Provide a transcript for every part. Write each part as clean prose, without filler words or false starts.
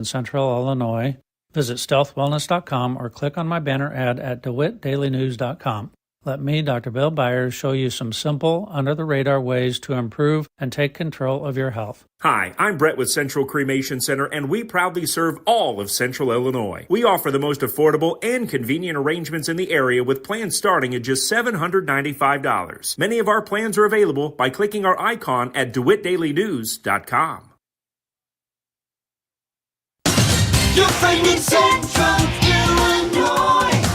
in Central Illinois. Visit stealthwellness.com or click on my banner ad at DeWittDailyNews.com. Let me, Dr. Bill Byers, show you some simple, under-the-radar ways to improve and take control of your health. Hi, I'm Brett with Central Cremation Center, and we proudly serve all of Central Illinois. We offer the most affordable and convenient arrangements in the area with plans starting at just $795. Many of our plans are available by clicking our icon at DeWittDailyNews.com. Your friend in Central Illinois.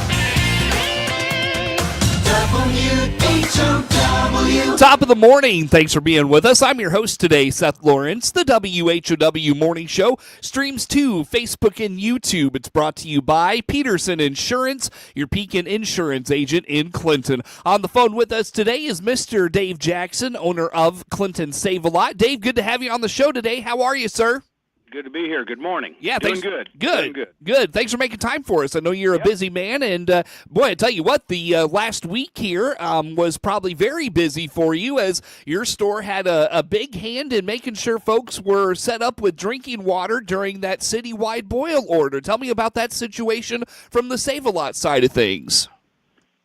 WHOW. Top of the morning. Thanks for being with us. I'm your host today, Seth Lawrence. The WHOW Morning Show streams to Facebook and YouTube. It's brought to you by Peterson Insurance, your Pekin Insurance agent in Clinton. On the phone with us today is Mr. Dave Jackson, owner of Clinton Save-A-Lot. Dave, good to have you on the show today. How are you, sir? Good to be here. Good morning. Yeah, Doing thanks. good. Good. Thanks for making time for us. I know you're a busy man, and boy, I tell you what, the last week here was probably very busy for you, as your store had a big hand in making sure folks were set up with drinking water during that citywide boil order. Tell me about that situation from the Save-A-Lot side of things.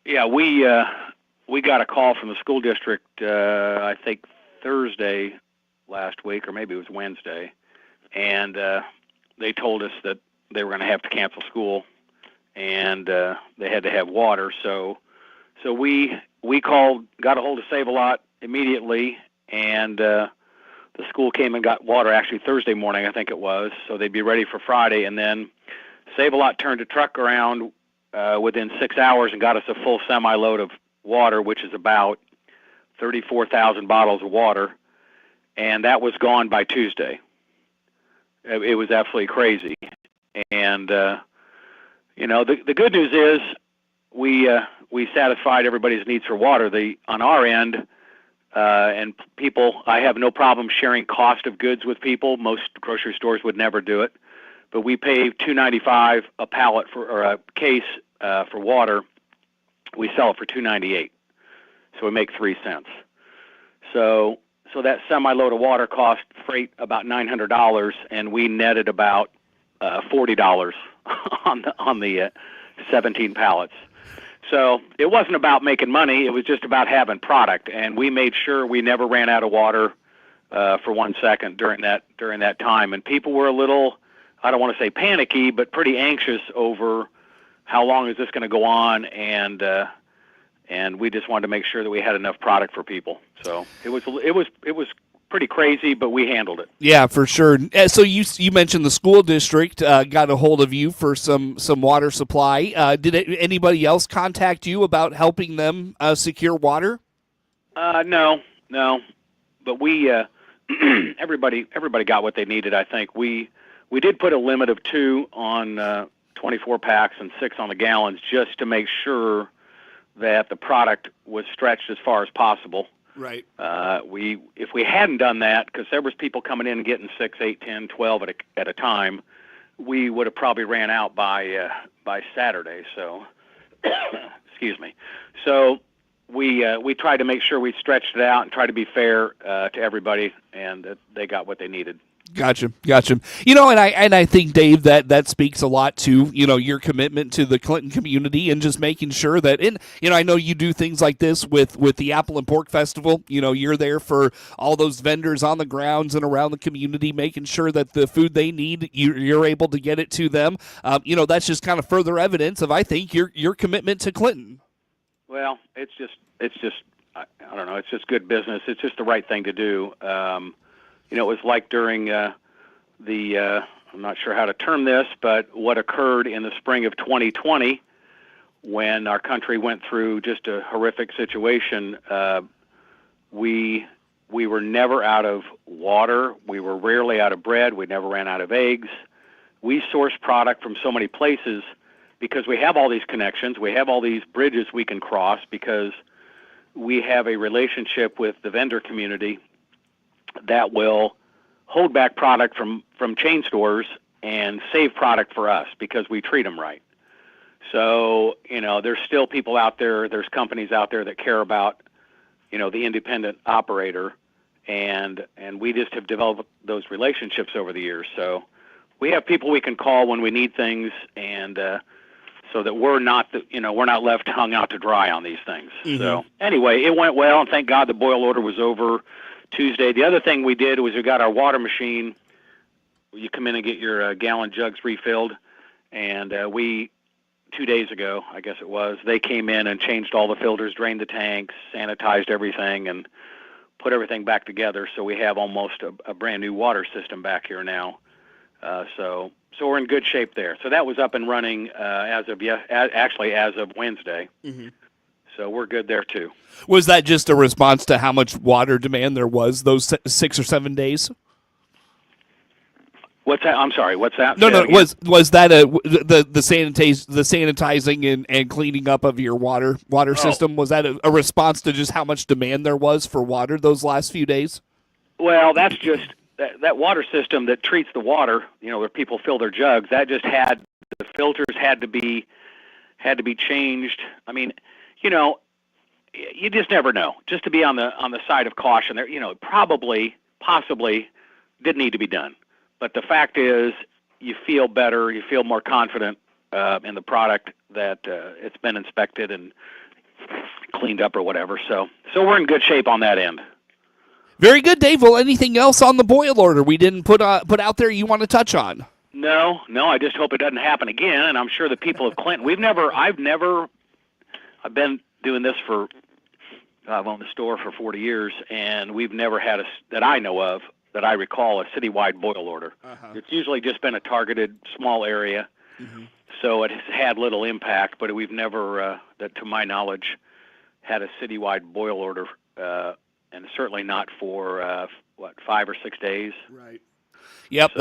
Yeah, we got a call from the school district, I think Thursday last week, or maybe it was Wednesday. And they told us that they were going to have to cancel school, and they had to have water. So we called, got a hold of Save-A-Lot immediately, and the school came and got water actually Thursday morning, I think it was. So they'd be ready for Friday, and then Save-A-Lot turned a truck around within 6 hours and got us a full semi-load of water, which is about 34,000 bottles of water, and that was gone by Tuesday. It was absolutely crazy. And, the good news is we satisfied everybody's needs for water. On our end, and people, I have no problem sharing cost of goods with people. Most grocery stores would never do it. But we pay $2.95 a pallet or a case for water. We sell it for $2.98. So we make 3 cents. So that semi-load of water cost freight about $900, and we netted about $40 on the 17 pallets. So it wasn't about making money; it was just about having product. And we made sure we never ran out of water for 1 second during that time. And people were a little, I don't want to say panicky, but pretty anxious over how long is this going to go on, and we just wanted to make sure that we had enough product for people. So it was pretty crazy, but we handled it. Yeah, for sure. So you mentioned the school district got a hold of you for some water supply. Did anybody else contact you about helping them secure water? No. But we everybody got what they needed. I think we did put a limit of 2 on 24 packs and 6 on the gallons, just to make sure that the product was stretched as far as possible. Right. If we hadn't done that, because there was people coming in and getting 6, 8, 10, 12 at a time, we would have probably ran out by Saturday. So, excuse me. So we tried to make sure we stretched it out and tried to be fair to everybody, and that they got what they needed. Gotcha. And I think, Dave, that speaks a lot to, your commitment to the Clinton community and just making sure that, I know you do things like this with the Apple and Pork Festival. You're there for all those vendors on the grounds and around the community, making sure that the food they need, you're able to get it to them. That's just kind of further evidence of, I think, your commitment to Clinton. Well, it's just I don't know, it's just good business. It's just the right thing to do. It was like during I'm not sure how to term this, but what occurred in the spring of 2020 when our country went through just a horrific situation. We were never out of water. We were rarely out of bread. We never ran out of eggs. We source product from so many places because we have all these connections. We have all these bridges we can cross because we have a relationship with the vendor community that will hold back product from chain stores and save product for us because we treat them right. So, there's still people out there, there's companies out there that care about, the independent operator, and we just have developed those relationships over the years. So we have people we can call when we need things, and so that we're not we're not left hung out to dry on these things. So anyway, it went well, and thank God the boil order was over Tuesday. The other thing we did was we got our water machine. You come in and get your gallon jugs refilled, and we 2 days ago, I guess it was, they came in and changed all the filters, drained the tanks, sanitized everything, and put everything back together. So we have almost a brand new water system back here now. So we're in good shape there. So that was up and running as of Wednesday. So we're good there too. Was that just a response to how much water demand there was those 6 or 7 days? What's that? I'm sorry. What's that? No. Was that the sanitizing and cleaning up of your water system? Was that a response to just how much demand there was for water those last few days? Well, that's just that water system that treats the water. Where people fill their jugs. That just had the filters had to be changed. I mean, you just never know. Just to be on the side of caution, there, possibly didn't need to be done. But the fact is, you feel better, you feel more confident in the product that it's been inspected and cleaned up or whatever. So we're in good shape on that end. Very good, Dave. Well, anything else on the boil order we didn't put out there you want to touch on? No. I just hope it doesn't happen again. And I'm sure the people of Clinton. I've been doing this I've owned the store for 40 years, and we've never had that I know of, that I recall, a citywide boil order. It's usually just been a targeted small area, so it has had little impact, but we've never, that to my knowledge, had a citywide boil order, and certainly not for 5 or 6 days. Right. Yep, so.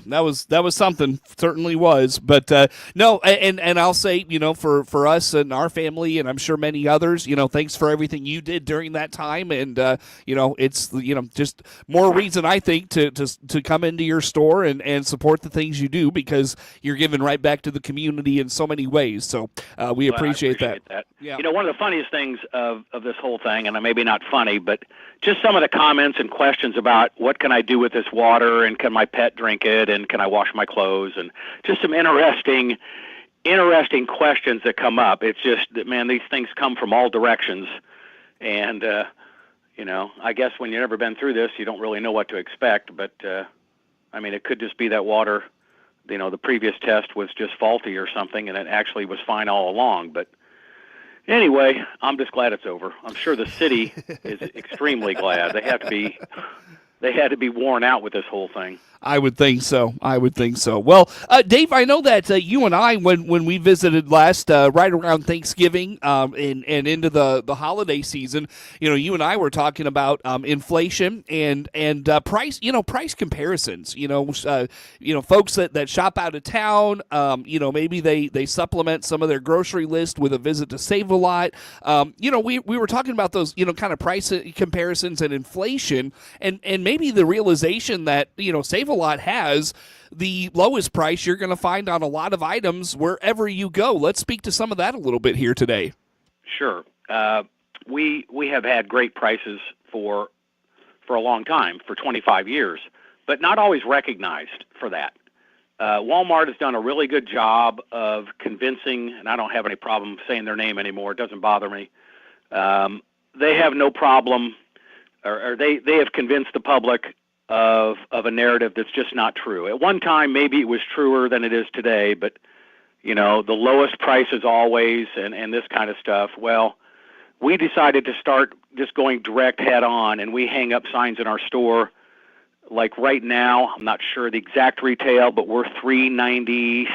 that was something. Certainly was, but no, and I'll say, for us and our family, and I'm sure many others, thanks for everything you did during that time, and it's just more reason I think to come into your store and support the things you do, because you're giving right back to the community in so many ways. So we appreciate that. Yeah. One of the funniest things of this whole thing, and maybe not funny, but just some of the comments and questions about what can I do with this water, and can my pet drink it, and can I wash my clothes, and just some interesting questions that come up. It's just that, man, these things come from all directions, and I guess when you've never been through this, you don't really know what to expect. But it could just be that water, the previous test was just faulty or something, and it actually was fine all along. But anyway, I'm just glad it's over. I'm sure the city is extremely glad. They had to be worn out with this whole thing. I would think so. Well, Dave, I know that you and I, when we visited last, right around Thanksgiving, and into the holiday season, you and I were talking about inflation and price, price comparisons. Folks that shop out of town, maybe they supplement some of their grocery list with a visit to Save a Lot. We were talking about those, kind of price comparisons and inflation, and maybe the realization that Save a Lot has the lowest price you're going to find on a lot of items wherever you go. Let's speak to some of that a little bit here today. Sure. We have had great prices for a long time, for 25 years, but not always recognized for that. Walmart has done a really good job of convincing, and I don't have any problem saying their name anymore. It doesn't bother me. They have no problem, or they have convinced the public of a narrative that's just not true. At one time, maybe it was truer than it is today, but, the lowest prices always and this kind of stuff. Well, we decided to start just going direct head on, and we hang up signs in our store. Like right now, I'm not sure the exact retail, but we're $3.96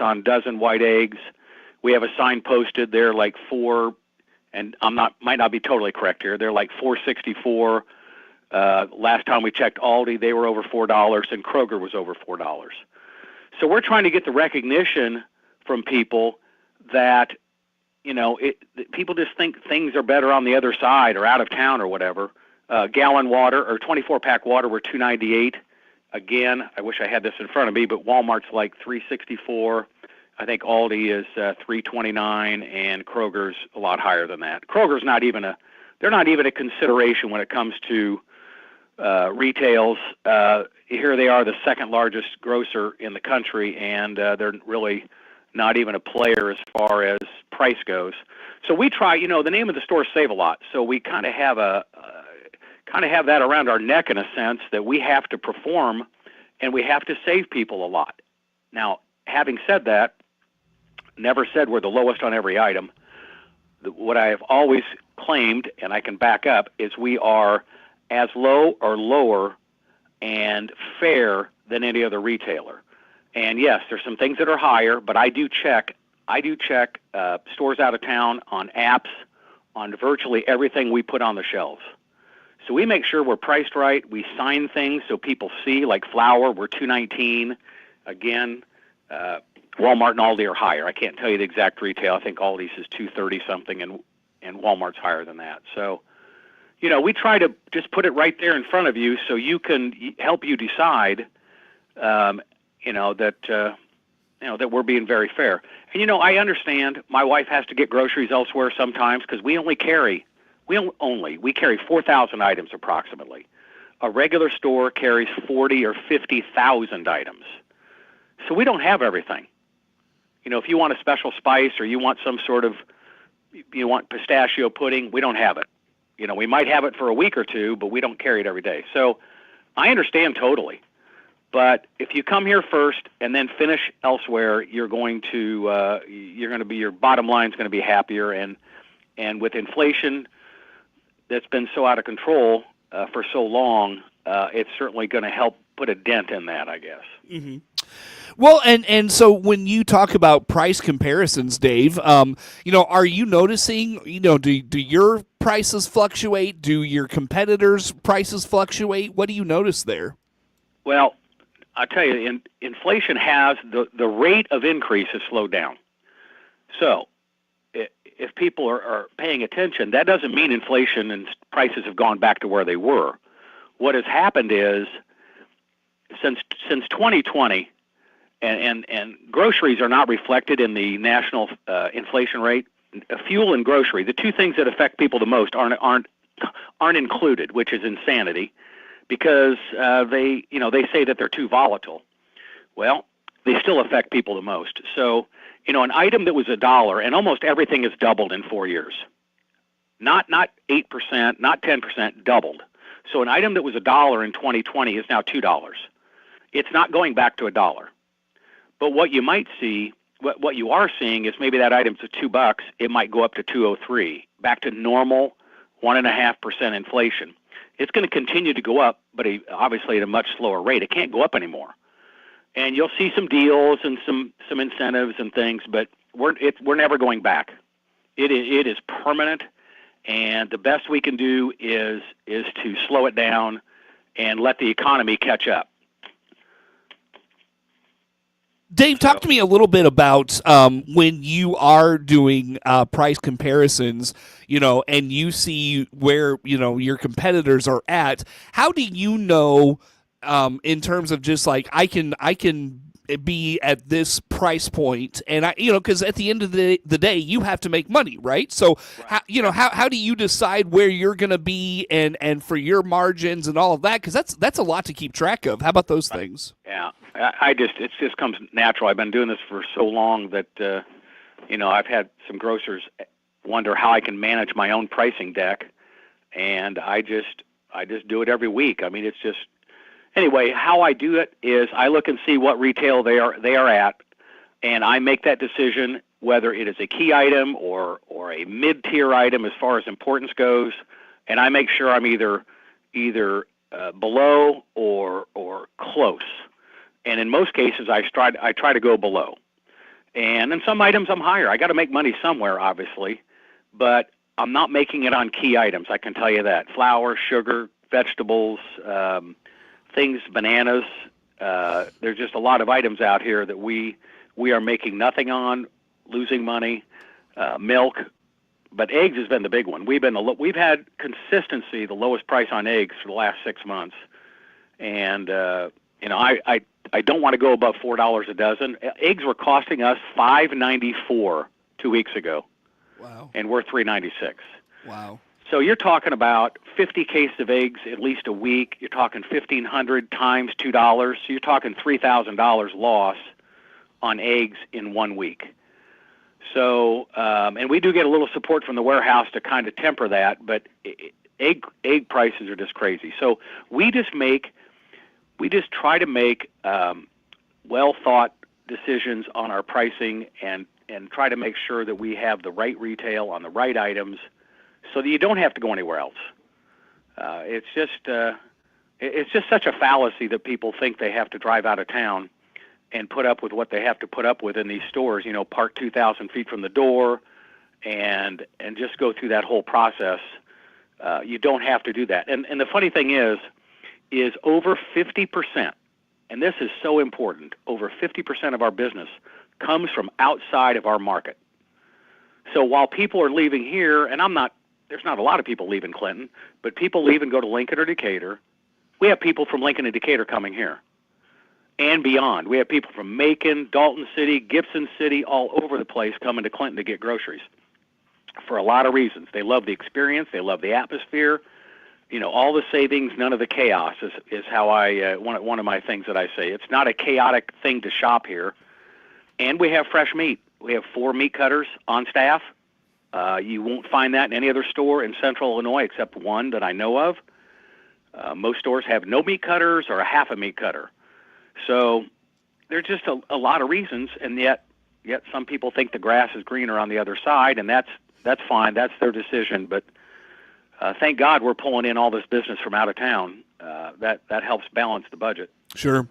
on dozen white eggs. We have a sign posted there like $4, and might not be totally correct here. They're like $4.64. Last time we checked Aldi, they were over $4, and Kroger was over $4. So we're trying to get the recognition from people that, people just think things are better on the other side or out of town or whatever. Gallon water or 24-pack water were $2.98. Again, I wish I had this in front of me, but Walmart's like $3.64. I think Aldi is $3.29, and Kroger's a lot higher than that. Kroger's not even a consideration when it comes to retails. Here they are, the second largest grocer in the country, and they're really not even a player as far as price goes. So we try, the name of the store Save a Lot. So we kind of have that around our neck in a sense that we have to perform and we have to save people a lot. Now, having said that, never said we're the lowest on every item. What I have always claimed, and I can back up, is we are as low or lower and fair than any other retailer. And yes, there's some things that are higher, but I do check stores out of town on apps, on virtually everything we put on the shelves. So we make sure we're priced right. We sign things so people see, like flour, we're $2.19. Again, Walmart and Aldi are higher. I can't tell you the exact retail. I think Aldi's is $2.30 something, and Walmart's higher than that. So, we try to just put it right there in front of you so you can help you decide, that we're being very fair. And, I understand my wife has to get groceries elsewhere sometimes because we carry 4,000 items approximately. A regular store carries 40 or 50,000 items. So we don't have everything. If you want a special spice or you want you want pistachio pudding, we don't have it. We might have it for a week or two, but we don't carry it every day. So I understand totally. But if you come here first and then finish elsewhere, your bottom line's going to be happier. And with inflation that's been so out of control for so long, it's certainly going to help put a dent in that, I guess. Mm-hmm. Well, and so when you talk about price comparisons, Dave, are you noticing, do your prices fluctuate? Do your competitors' prices fluctuate? What do you notice there? Well, I'll tell you, inflation has, the rate of increase has slowed down. So if people are paying attention, that doesn't mean inflation and prices have gone back to where they were. What has happened is, since 2020, and groceries are not reflected in the national inflation rate. Fuel and grocery, the two things that affect people the most, aren't included, which is insanity, because they say that they're too volatile. Well, they still affect people the most. So, an item that was $1, and almost everything has doubled in 4 years. Not 8%, not 10%, doubled. So an item that was $1 in 2020 is now $2. It's not going back to $1. But what you might see, what you are seeing is maybe that item's at $2, it might go up to $2.03, back to normal 1.5% inflation. It's going to continue to go up, but obviously at a much slower rate. It can't go up anymore. And you'll see some deals and some incentives and things, but we're never going back. It is permanent, and the best we can do is to slow it down and let the economy catch up. Dave, talk to me a little bit about when you are doing price comparisons, and you see where, your competitors are at. How do you know, in terms of just like, I can be at this price point, and because at the end of the day, you have to make money, right? So, right. How do you decide where you're going to be and for your margins and all of that? Because that's a lot to keep track of. How about those things? Yeah. It just comes natural. I've been doing this for so long that, I've had some grocers wonder how I can manage my own pricing deck, and I just do it every week. I mean, it's just, anyway, how I do it is I look and see what retail they are at, and I make that decision whether it is a key item or a mid-tier item as far as importance goes, and I make sure I'm either below or close. And in most cases, I try to go below. And in some items, I'm higher. I got to make money somewhere, obviously, but I'm not making it on key items. I can tell you that: flour, sugar, vegetables, things, bananas. There's just a lot of items out here that we are making nothing on, losing money. Milk, but eggs has been the big one. We've had consistency, the lowest price on eggs for the last 6 months, and I don't want to go above $4 a dozen. Eggs were costing us $5.94 2 weeks ago. Wow. And we're $3.96. Wow. So you're talking about 50 cases of eggs at least a week. You're talking 1,500 times $2. So you're talking $3,000 loss on eggs in 1 week. So, and we do get a little support from the warehouse to kind of temper that, but egg prices are just crazy. So we just try to make well thought decisions on our pricing and try to make sure that we have the right retail on the right items, so that you don't have to go anywhere else. It's just such a fallacy that people think they have to drive out of town and put up with what they have to put up with in these stores. Park 2,000 feet from the door, and just go through that whole process. You don't have to do that. And the funny thing is over 50%, and this is so important. Over 50% of our business comes from outside of our market. So while people are leaving here, and there's not a lot of people leaving Clinton, but people leave and go to Lincoln or Decatur. We have people from Lincoln and Decatur coming here and beyond. We have people from Macon, Dalton City, Gibson City, all over the place coming to Clinton to get groceries for a lot of reasons. They love the experience. They love the atmosphere. All the savings, none of the chaos is how one of my things that I say. It's not a chaotic thing to shop here. And we have fresh meat. We have 4 meat cutters on staff. You won't find that in any other store in Central Illinois except one that I know of. Most stores have no meat cutters or a half a meat cutter. So there's just a lot of reasons, and yet some people think the grass is greener on the other side, and that's fine. That's their decision. But thank God we're pulling in all this business from out of town. That helps balance the budget. Sure.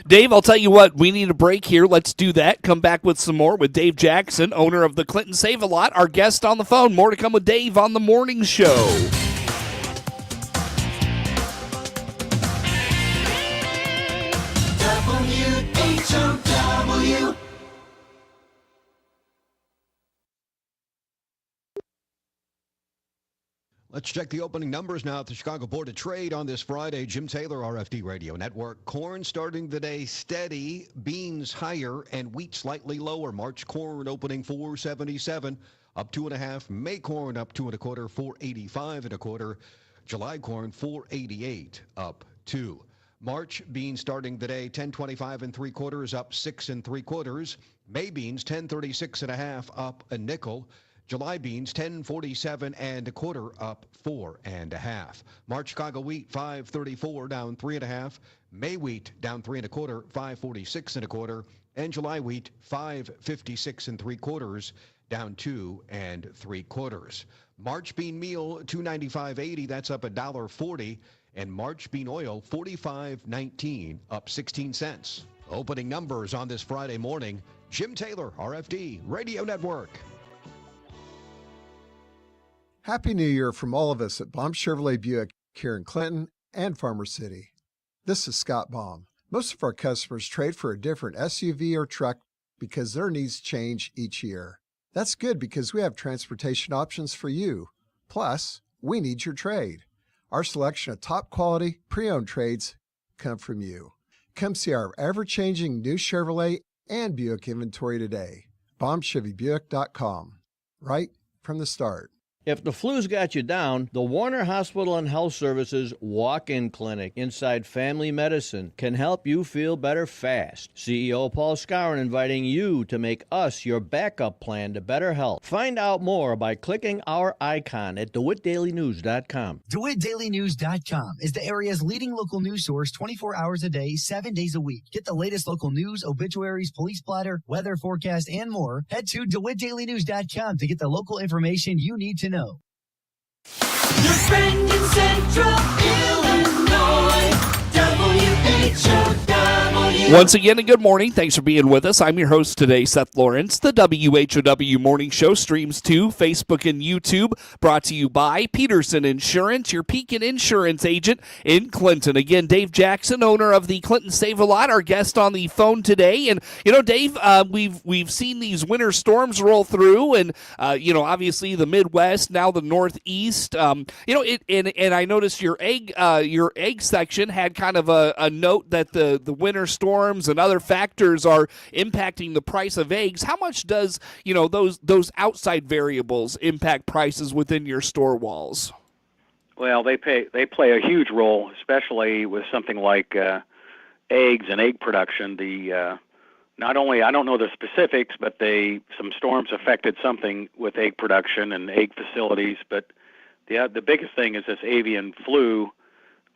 Dave, I'll tell you what, we need a break here. Let's do that. Come back with some more with Dave Jackson, owner of the Clinton Save-A-Lot, our guest on the phone. More to come with Dave on the morning show. WHOW. Let's check the opening numbers now at the Chicago Board of Trade on this Friday. Jim Taylor, RFD Radio Network. Corn starting the day steady, beans higher, and wheat slightly lower. March corn opening $4.77, up 2.5. May corn up 2 1/4, $4.85 1/4. July corn $4.88, up 2. March beans starting the day 10.25 3/4, up 6 3/4. May beans 10.36 1/2, up a nickel. July beans 10.47 1/4, up 4 1/2. March Chicago wheat 5.34, down 3 1/2. May wheat down 3 1/4, 5.46 1/4, and July wheat 5.56 3/4, down 2 3/4. March bean meal 295.80, that's up $1.40, and March bean oil 45.19, up 16 cents. Opening numbers on this Friday morning. Jim Taylor, RFD Radio Network. Happy New Year from all of us at Baum Chevrolet Buick here in Clinton and Farmer City. This is Scott Baum. Most of our customers trade for a different SUV or truck because their needs change each year. That's good because we have transportation options for you. Plus, we need your trade. Our selection of top quality pre-owned trades come from you. Come see our ever-changing new Chevrolet and Buick inventory today. BaumChevyBuick.com. Right from the start. If the flu's got you down, the Warner Hospital and Health Services Walk-In Clinic inside Family Medicine can help you feel better fast. CEO Paul Skowron inviting you to make us your backup plan to better health. Find out more by clicking our icon at DeWittDailyNews.com. DeWittDailyNews.com is the area's leading local news source 24 hours a day, 7 days a week. Get the latest local news, obituaries, police splatter, weather forecast, and more. Head to DeWittDailyNews.com to get the local information you need to know. Your friend in Central Illinois, WHOW. Once again, a good morning. Thanks for being with us. I'm your host today, Seth Lawrence. The WHOW Morning Show streams to Facebook and YouTube, brought to you by Peterson Insurance, your Pekin Insurance agent in Clinton. Again, Dave Jackson, owner of the Clinton Save-A-Lot, our guest on the phone today. And, Dave, we've seen these winter storms roll through, and, obviously the Midwest, now the Northeast. And I noticed your egg section had kind of a note that the winter storm storms and other factors are impacting the price of eggs, how much does, those outside variables impact prices within your store walls? Well, they play a huge role, especially with something like eggs and egg production. Not only, I don't know the specifics, but some storms affected something with egg production and egg facilities. But the biggest thing is this avian flu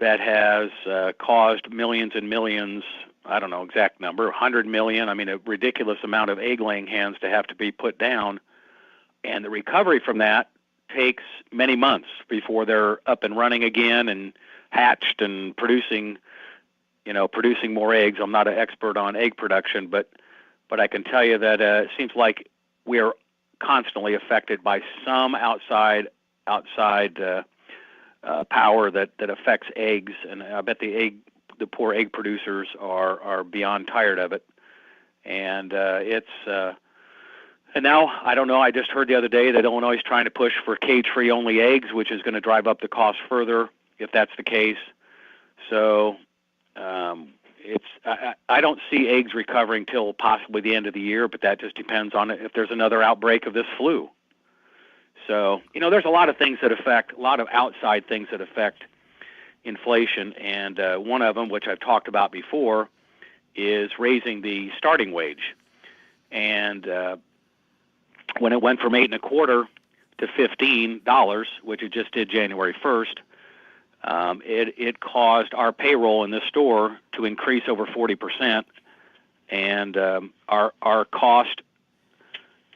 that has caused millions and millions, I don't know exact number, 100 million, a ridiculous amount of egg-laying hens to have to be put down. And the recovery from that takes many months before they're up and running again and hatched and producing more eggs. I'm not an expert on egg production, but I can tell you that it seems like we're constantly affected by some outside power that affects eggs, and I bet the poor egg producers are beyond tired of it. And and now, I don't know, I just heard the other day that Illinois is trying to push for cage-free only eggs, which is going to drive up the cost further if that's the case. So I don't see eggs recovering till possibly the end of the year, but that just depends on if there's another outbreak of this flu. So, there's a lot of things that affect, a lot of outside things that affect inflation, and one of them, which I've talked about before, is raising the starting wage. And when it went from $8.25 to $15, which it just did January 1st, it caused our payroll in this store to increase over 40%, and our cost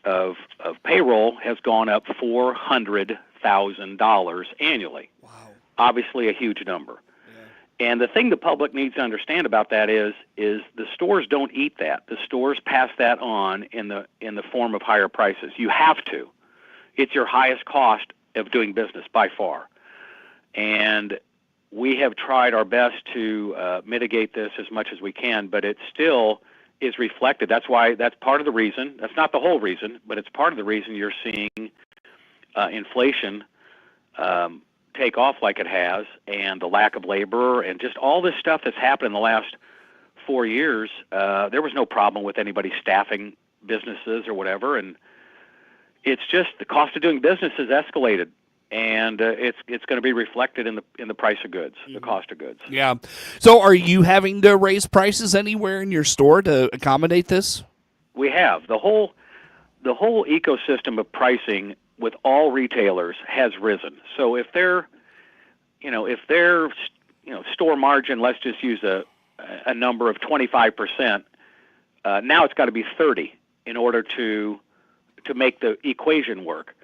of payroll has gone up $400,000 annually. Wow. Obviously a huge number. And the thing the public needs to understand about that is the stores don't eat that. The stores pass that on in the form of higher prices. You have to. It's your highest cost of doing business by far. And we have tried our best to mitigate this as much as we can, but it still is reflected. That's part of the reason. That's not the whole reason, but it's part of the reason you're seeing inflation take off like it has, and the lack of labor and just all this stuff that's happened in the last 4 years. There was no problem with anybody staffing businesses or whatever, and it's just the cost of doing business has escalated, and it's going to be reflected in the price of goods, the cost of goods. Yeah. So are you having to raise prices anywhere in your store to accommodate this? We have. The whole ecosystem of pricing with all retailers has risen. So if their store margin, let's just use a number of 25%, now it's got to be 30 in order to make the equation work.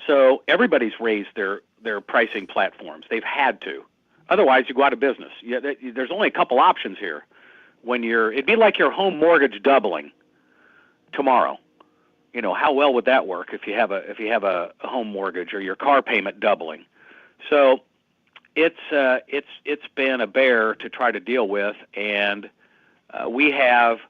So everybody's raised their pricing platforms. They've had to. Otherwise, you go out of business. There's only a couple options here. It'd be like your home mortgage doubling tomorrow. How well would that work if you have a home mortgage, or your car payment doubling? So it's been a bear to try to deal with, and we have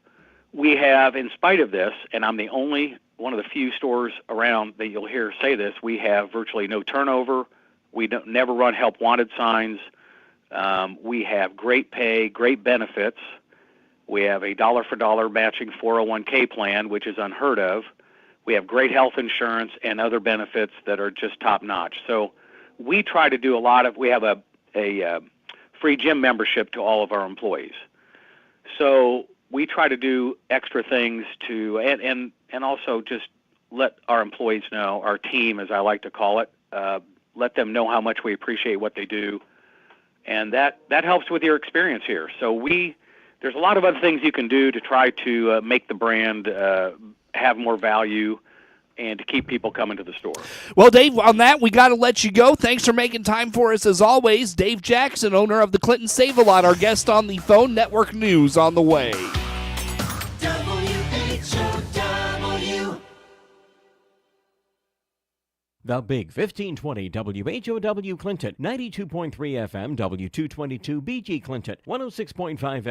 in spite of this, and I'm the only one of the few stores around that you'll hear say this, we have virtually no turnover. We never run help wanted signs. We have great pay, great benefits. We have a dollar-for-dollar matching 401k plan, which is unheard of. We have great health insurance and other benefits that are just top-notch. So we try to do we have a free gym membership to all of our employees. So we try to do extra things and also just let our employees know, our team, as I like to call it, let them know how much we appreciate what they do. And that helps with your experience here. So there's a lot of other things you can do to try to make the brand have more value and to keep people coming to the store. Well, Dave, on that, we got to let you go. Thanks for making time for us as always. Dave Jackson, owner of the Clinton Save-A-Lot, our guest on the phone. Network News on the way. WHOW. The Big 1520 WHOW Clinton, 92.3 FM, W222 BG Clinton, 106.5 FM.